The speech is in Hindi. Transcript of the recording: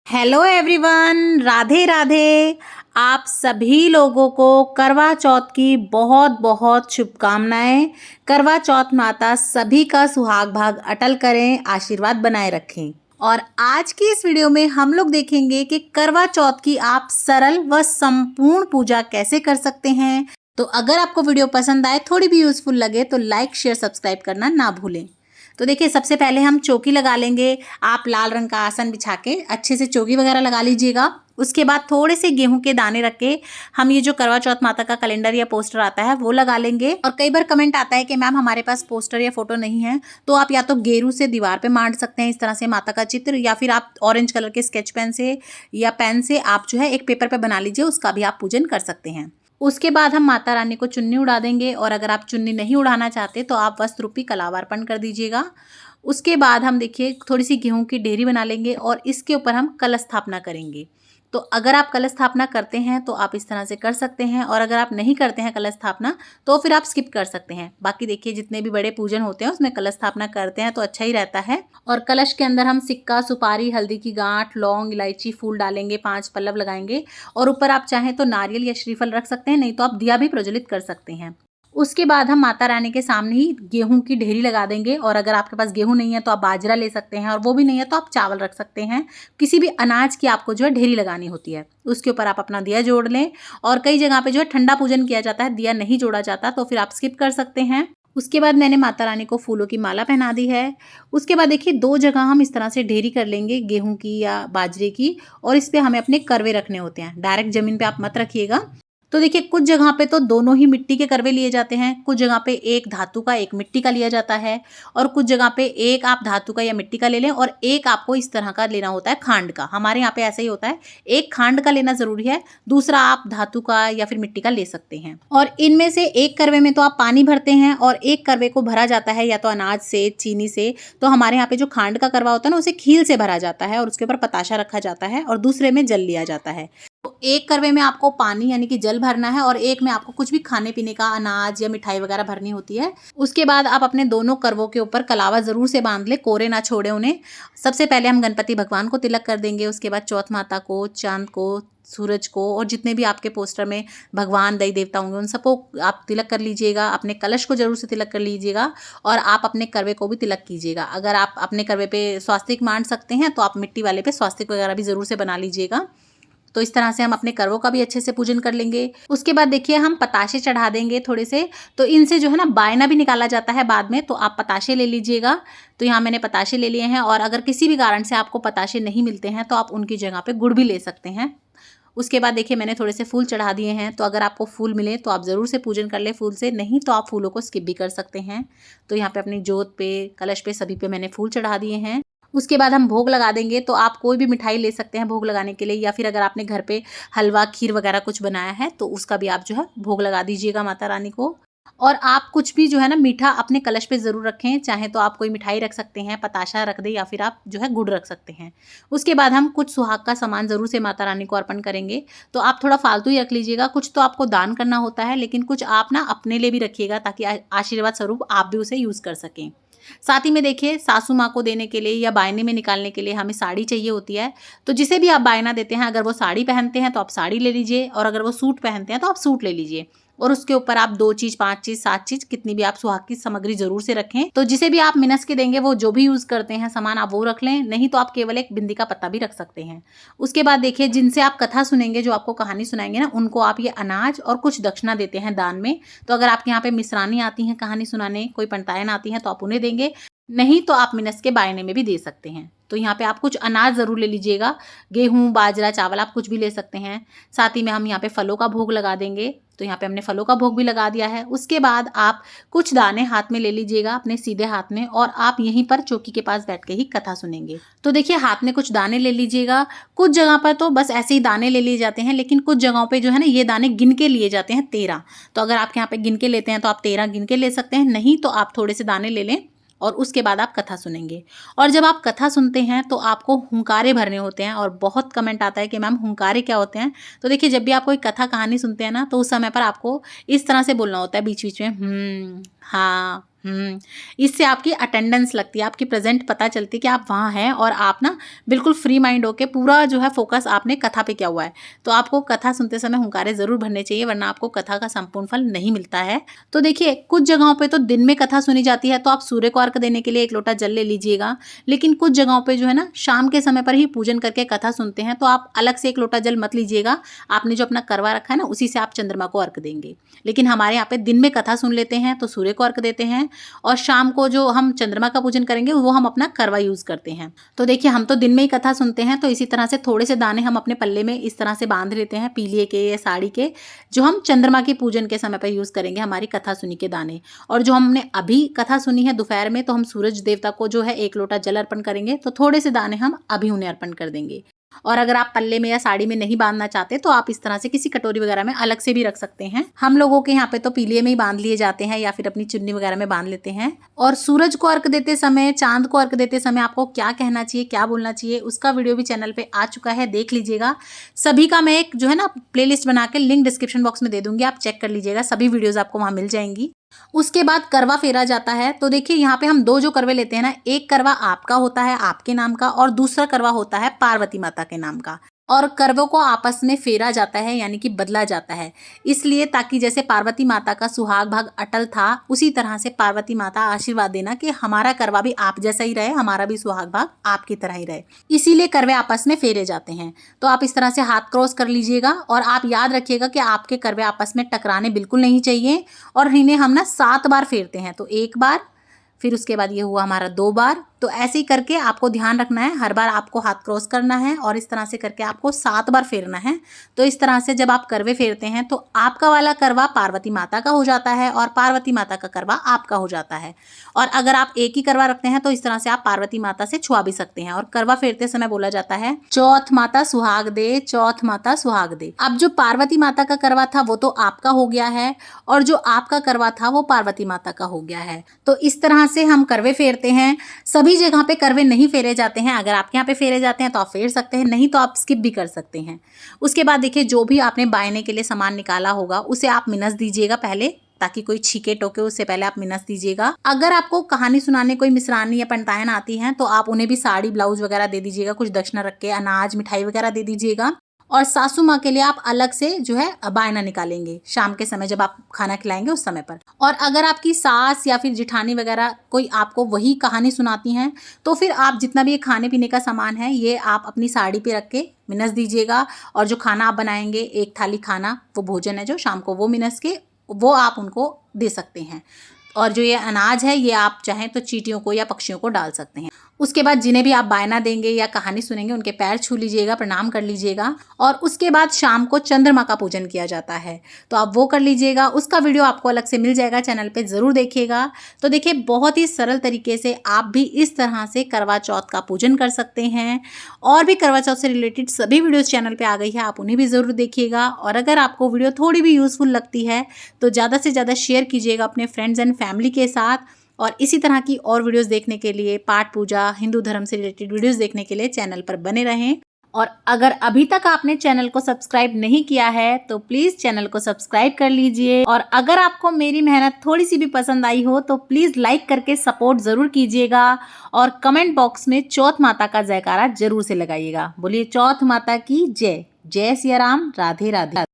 Hello everyone, Radhe Radhe. आप सभी लोगों को करवा चौथ की बहुत बहुत शुभकामनाएं। करवा चौथ माता सभी का सुहाग भाग अटल करें, आशीर्वाद बनाए रखें। और आज की इस वीडियो में हम लोग देखेंगे कि करवा चौथ की आप सरल व संपूर्ण पूजा कैसे कर सकते हैं। तो अगर आपको वीडियो पसंद आए, थोड़ी भी यूजफुल लगे तो लाइक शेयर सब्सक्राइब करना ना भूलें। तो देखिए, सबसे पहले हम चौकी लगा लेंगे। आप लाल रंग का आसन बिछा के अच्छे से चौकी वगैरह लगा लीजिएगा। उसके बाद थोड़े से गेहूं के दाने रख के हम ये जो करवा चौथ माता का कैलेंडर या पोस्टर आता है वो लगा लेंगे। और कई बार कमेंट आता है कि मैम हमारे पास पोस्टर या फोटो नहीं है, तो आप या तो गेरू से दीवार पे मांड सकते हैं इस तरह से माता का चित्र, या फिर आप ऑरेंज कलर के स्केच पेन से या पेन से आप जो है एक पेपर पे बना लीजिए, उसका भी आप पूजन कर सकते हैं। उसके बाद हम माता रानी को चुन्नी उड़ा देंगे, और अगर आप चुन्नी नहीं उड़ाना चाहते तो आप वस्त्र रूपी कलावार्पण कर दीजिएगा। उसके बाद हम देखिए थोड़ी सी गेहूं की ढेरी बना लेंगे और इसके ऊपर हम कलश स्थापना करेंगे। तो अगर आप कलश स्थापना करते हैं तो आप इस तरह से कर सकते हैं, और अगर आप नहीं करते हैं कलश स्थापना तो फिर आप स्किप कर सकते हैं। बाकी देखिए, जितने भी बड़े पूजन होते हैं उसमें कलश स्थापना करते हैं तो अच्छा ही रहता है। और कलश के अंदर हम सिक्का, सुपारी, हल्दी की गांठ, लौंग, इलायची, फूल डालेंगे, 5 पल्लव लगाएंगे, और ऊपर आप चाहें तो नारियल या श्रीफल रख सकते हैं, नहीं तो आप दिया भी प्रज्वलित कर सकते हैं। उसके बाद हम माता रानी के सामने ही गेहूं की ढेरी लगा देंगे, और अगर आपके पास गेहूं नहीं है तो आप बाजरा ले सकते हैं, और वो भी नहीं है तो आप चावल रख सकते हैं। किसी भी अनाज की आपको जो है ढेरी लगानी होती है, उसके ऊपर आप अपना दिया जोड़ लें। और कई जगह पे जो है ठंडा पूजन किया जाता है, दिया नहीं जोड़ा जाता, तो फिर आप स्किप कर सकते हैं। उसके बाद मैंने माता रानी को फूलों की माला पहना दी है। उसके बाद देखिए 2 जगह हम इस तरह से ढेरी कर लेंगे गेहूं की या बाजरे की, और इस पे हमें अपने करवे रखने होते हैं। डायरेक्ट जमीन पे आप मत रखिएगा। तो देखिए, कुछ जगह पे तो दोनों ही मिट्टी के करवे लिए जाते हैं, कुछ जगह पे एक धातु का एक मिट्टी का लिया जाता है, और कुछ जगह पे एक आप धातु का या मिट्टी का ले लें और एक आपको इस तरह का लेना होता है खांड का। हमारे यहाँ पे ऐसा ही होता है, एक खांड का लेना जरूरी है, दूसरा आप धातु का या फिर मिट्टी का ले सकते हैं। और इनमें से एक करवे में तो आप पानी भरते हैं और एक करवे को भरा जाता है या तो अनाज से, चीनी से। तो हमारे यहाँ पे जो खांड का करवा होता है ना, उसे खील से भरा जाता है और उसके ऊपर पताशा रखा जाता है, और दूसरे में जल लिया जाता है। तो एक करवे में आपको पानी यानी कि जल भरना है, और एक में आपको कुछ भी खाने पीने का अनाज या मिठाई वगैरह भरनी होती है। उसके बाद आप अपने दोनों करवों के ऊपर कलावा जरूर से बांध ले, कोरे ना छोड़े उन्हें। सबसे पहले हम गणपति भगवान को तिलक कर देंगे, उसके बाद चौथ माता को, चांद को, सूरज को, और जितने भी आपके पोस्टर में भगवान दई देवता होंगे उन सबको आप तिलक कर लीजिएगा। अपने कलश को जरूर से तिलक कर लीजिएगा, और आप अपने करवे को भी तिलक कीजिएगा। अगर आप अपने करवे पे स्वास्तिक मान सकते हैं तो आप मिट्टी वाले पे स्वास्तिक वगैरह भी जरूर से बना लीजिएगा। तो इस तरह से हम अपने करवों का भी अच्छे से पूजन कर लेंगे। उसके बाद देखिए हम पताशे चढ़ा देंगे थोड़े से, तो इनसे जो है ना बायना भी निकाला जाता है बाद में, तो आप पताशे ले लीजिएगा। तो यहाँ मैंने पताशे ले लिए हैं, और अगर किसी भी कारण से आपको पताशे नहीं मिलते हैं तो आप उनकी जगह पे गुड़ भी ले सकते हैं। उसके बाद देखिए मैंने थोड़े से फूल चढ़ा दिए हैं, तो अगर आपको फूल मिले तो आप ज़रूर से पूजन कर ले फूल से, नहीं तो आप फूलों को स्किप भी कर सकते हैं। तो यहाँ पे अपनी जोत पे, कलश पे, सभी पे मैंने फूल चढ़ा दिए हैं। उसके बाद हम भोग लगा देंगे, तो आप कोई भी मिठाई ले सकते हैं भोग लगाने के लिए, या फिर अगर आपने घर पे हलवा, खीर वगैरह कुछ बनाया है तो उसका भी आप जो है भोग लगा दीजिएगा माता रानी को। और आप कुछ भी जो है ना मीठा अपने कलश पे ज़रूर रखें, चाहे तो आप कोई मिठाई रख सकते हैं, पताशा रख दें, या फिर आप जो है गुड़ रख सकते हैं। उसके बाद हम कुछ सुहाग का सामान ज़रूर से माता रानी को अर्पण करेंगे। तो आप थोड़ा फालतू ही रख लीजिएगा, कुछ तो आपको दान करना होता है, लेकिन कुछ आप ना अपने लिए भी रखिएगा, ताकि आशीर्वाद स्वरूप आप भी उसे यूज़ कर सकें। साथ ही में देखिए, सासू माँ को देने के लिए या बायने में निकालने के लिए हमें साड़ी चाहिए होती है। तो जिसे भी आप बायना देते हैं, अगर वो साड़ी पहनते हैं तो आप साड़ी ले लीजिए, और अगर वो सूट पहनते हैं तो आप सूट ले लीजिए। और उसके ऊपर आप 2 चीज, 5 चीज, 7 चीज, कितनी भी आप सुहाग की सामग्री जरूर से रखें। तो जिसे भी आप मिनस के देंगे, वो जो भी यूज करते हैं सामान, आप वो रख लें, नहीं तो आप केवल एक बिंदी का पत्ता भी रख सकते हैं। उसके बाद देखिए, जिनसे आप कथा सुनेंगे, जो आपको कहानी सुनाएंगे ना, उनको आप ये अनाज और कुछ दक्षिणा देते हैं दान में। तो अगर आपके यहाँ पे मिसरानी आती हैं कहानी सुनाने, कोई पंटायन आती हैं, तो आप उन्हें देंगे, नहीं तो आप मिनस के बायने में भी दे सकते हैं। तो यहाँ पे आप कुछ अनाज ज़रूर ले लीजिएगा, गेहूं, बाजरा, चावल, आप कुछ भी ले सकते हैं। साथ ही में हम यहाँ पे फलों का भोग लगा देंगे, तो यहाँ पे हमने फलों का भोग भी लगा दिया है। उसके बाद आप कुछ दाने हाथ में ले लीजिएगा, अपने सीधे हाथ में, और आप यहीं पर चौकी के पास बैठ के ही कथा सुनेंगे। तो देखिए, हाथ में कुछ दाने ले लीजिएगा। कुछ जगह पर तो बस ऐसे ही दाने ले लिए जाते हैं, लेकिन कुछ जगहों पे जो है ना, ये दाने गिन के लिए जाते हैं 13। तो अगर आपके यहाँ पे गिन के लेते हैं तो आप 13 गिन के ले सकते हैं, नहीं तो आप थोड़े से दाने ले लें, और उसके बाद आप कथा सुनेंगे। और जब आप कथा सुनते हैं तो आपको हुंकारे भरने होते हैं, और बहुत कमेंट आता है कि मैम हुंकारे क्या होते हैं। तो देखिए, जब भी आप कोई कथा कहानी सुनते हैं ना, तो उस समय पर आपको इस तरह से बोलना होता है बीच बीच में, हाँ, इससे आपकी अटेंडेंस लगती है, आपकी प्रेजेंट पता चलती है कि आप वहाँ हैं और आप ना बिल्कुल फ्री माइंड होके पूरा जो है फोकस आपने कथा पे किया हुआ है। तो आपको कथा सुनते समय हुंकारे ज़रूर भरने चाहिए, वरना आपको कथा का संपूर्ण फल नहीं मिलता है। तो देखिए, कुछ जगहों पे तो दिन में कथा सुनी जाती है, तो आप सूर्य को अर्घ देने के लिए 1 लोटा जल ले लीजिएगा। लेकिन कुछ जगहों पे जो है ना शाम के समय पर ही पूजन करके कथा सुनते हैं, तो आप अलग से 1 लोटा जल मत लीजिएगा। आपने जो अपना करवा रखा है ना, उसी से आप चंद्रमा को अर्घ देंगे। लेकिन हमारे यहाँ पे दिन में कथा सुन लेते हैं तो सूर्य को अर्घ देते हैं, और शाम को जो हम चंद्रमा का पूजन करेंगे वो हम अपना करवा यूज करते हैं। तो देखिए, हम तो दिन में ही कथा सुनते हैं, तो इसी तरह से थोड़े से दाने हम अपने पल्ले में इस तरह से बांध लेते हैं, पीलिए के या साड़ी के, जो हम चंद्रमा के पूजन के समय पर यूज करेंगे, हमारी कथा सुनी के दाने। और जो हमने अभी कथा सुनी है दोपहर में, तो हम सूरज देवता को जो है 1 लोटा जल अर्पण करेंगे, तो थोड़े से दाने हम अभी उन्हें अर्पण कर देंगे। और अगर आप पल्ले में या साड़ी में नहीं बांधना चाहते, तो आप इस तरह से किसी कटोरी वगैरह में अलग से भी रख सकते हैं। हम लोगों के यहाँ पे तो पीलिए में ही बांध लिए जाते हैं, या फिर अपनी चुन्नी वगैरह में बांध लेते हैं। और सूरज को अर्घ देते समय, चांद को अर्घ देते समय आपको क्या कहना चाहिए, क्या बोलना चाहिए, उसका वीडियो भी चैनल पे आ चुका है, देख लीजिएगा। सभी का मैं एक जो है ना प्लेलिस्ट बना के लिंक डिस्क्रिप्शन बॉक्स में दे दूंगी, आप चेक कर लीजिएगा, सभी वीडियोज आपको वहां मिल जाएंगी। उसके बाद करवा फेरा जाता है। तो देखिए, यहाँ पे हम 2 जो करवे लेते हैं ना, एक करवा आपका होता है आपके नाम का, और दूसरा करवा होता है पार्वती माता के नाम का। और करवों को आपस में फेरा जाता है, यानी कि बदला जाता है, इसलिए ताकि जैसे पार्वती माता का सुहाग भाग अटल था, उसी तरह से पार्वती माता आशीर्वाद देना कि हमारा करवा भी आप जैसा ही रहे, हमारा भी सुहाग भाग आपकी तरह ही रहे, इसीलिए करवे आपस में फेरे जाते हैं। तो आप इस तरह से हाथ क्रॉस कर लीजिएगा, और आप याद रखिएगा कि आपके करवे आपस में टकराने बिल्कुल नहीं चाहिए। और इन्हें हम ना 7 बार फेरते हैं, तो 1 बार, फिर उसके बाद ये हुआ हमारा 2 बार। तो ऐसे ही करके आपको ध्यान रखना है, हर बार आपको हाथ क्रॉस करना है, और इस तरह से करके आपको 7 बार फेरना है। तो इस तरह से जब आप करवे फेरते हैं, तो आपका वाला करवा पार्वती माता का हो जाता है, और पार्वती माता का करवा आपका हो जाता है। और अगर आप एक ही करवा रखते हैं, तो इस तरह से आप पार्वती माता से छुआ भी सकते हैं। और करवा फेरते समय बोला जाता है, चौथ माता सुहाग दे, चौथ माता सुहाग दे। अब जो पार्वती माता का करवा था वो तो आपका हो गया है, और जो आपका करवा था वो पार्वती माता का हो गया है। तो इस तरह से हम करवे फेरते हैं। सभी जगह पे करवे नहीं फेरे जाते हैं, अगर आपके यहाँ पे फेरे जाते हैं तो आप फेर सकते हैं, नहीं तो आप स्किप भी कर सकते हैं। उसके बाद देखिए, जो भी आपने बायने के लिए सामान निकाला होगा उसे आप मिनस दीजिएगा पहले, ताकि कोई छीके टोके उससे पहले आप मिनस दीजिएगा। अगर आपको कहानी सुनाने कोई मिसरानी या पंटायन आती हैं, तो आप उन्हें भी साड़ी ब्लाउज वगैरह दे दीजिएगा, कुछ दक्षिणा रख के अनाज मिठाई वगैरह दे दीजिएगा। और सासू माँ के लिए आप अलग से जो है बायना निकालेंगे शाम के समय, जब आप खाना खिलाएंगे उस समय पर। और अगर आपकी सास या फिर जिठानी वगैरह कोई आपको वही कहानी सुनाती हैं, तो फिर आप जितना भी ये खाने पीने का सामान है, ये आप अपनी साड़ी पे रख के मिनस दीजिएगा। और जो खाना आप बनाएंगे, 1 थाली खाना, वो भोजन है जो शाम को, वो मिनस के वो आप उनको दे सकते हैं। और जो ये अनाज है, ये आप चाहें तो चींटियों को या पक्षियों को डाल सकते हैं। उसके बाद जिन्हें भी आप बायना देंगे या कहानी सुनेंगे, उनके पैर छू लीजिएगा, प्रणाम कर लीजिएगा। और उसके बाद शाम को चंद्रमा का पूजन किया जाता है, तो आप वो कर लीजिएगा। उसका वीडियो आपको अलग से मिल जाएगा, चैनल पे ज़रूर देखिएगा। तो देखिए, बहुत ही सरल तरीके से आप भी इस तरह से करवा चौथ का पूजन कर सकते हैं। और भी करवा चौथ से रिलेटेड सभी वीडियोज़ चैनल पर आ गई है, आप उन्हें भी ज़रूर देखिएगा। और अगर आपको वीडियो थोड़ी भी यूज़फुल लगती है, तो ज़्यादा से ज़्यादा शेयर कीजिएगा अपने फ्रेंड्स एंड फैमिली के साथ। और इसी तरह की और वीडियोस देखने के लिए, पाठ पूजा, हिंदू धर्म से रिलेटेड वीडियोस देखने के लिए चैनल पर बने रहें। और अगर अभी तक आपने चैनल को सब्सक्राइब नहीं किया है, तो प्लीज़ चैनल को सब्सक्राइब कर लीजिए। और अगर आपको मेरी मेहनत थोड़ी सी भी पसंद आई हो, तो प्लीज़ लाइक करके सपोर्ट ज़रूर कीजिएगा। और कमेंट बॉक्स में चौथ माता का जयकारा जरूर से लगाइएगा। बोलिए चौथ माता की जय। जय सिया राम, राधे राधे।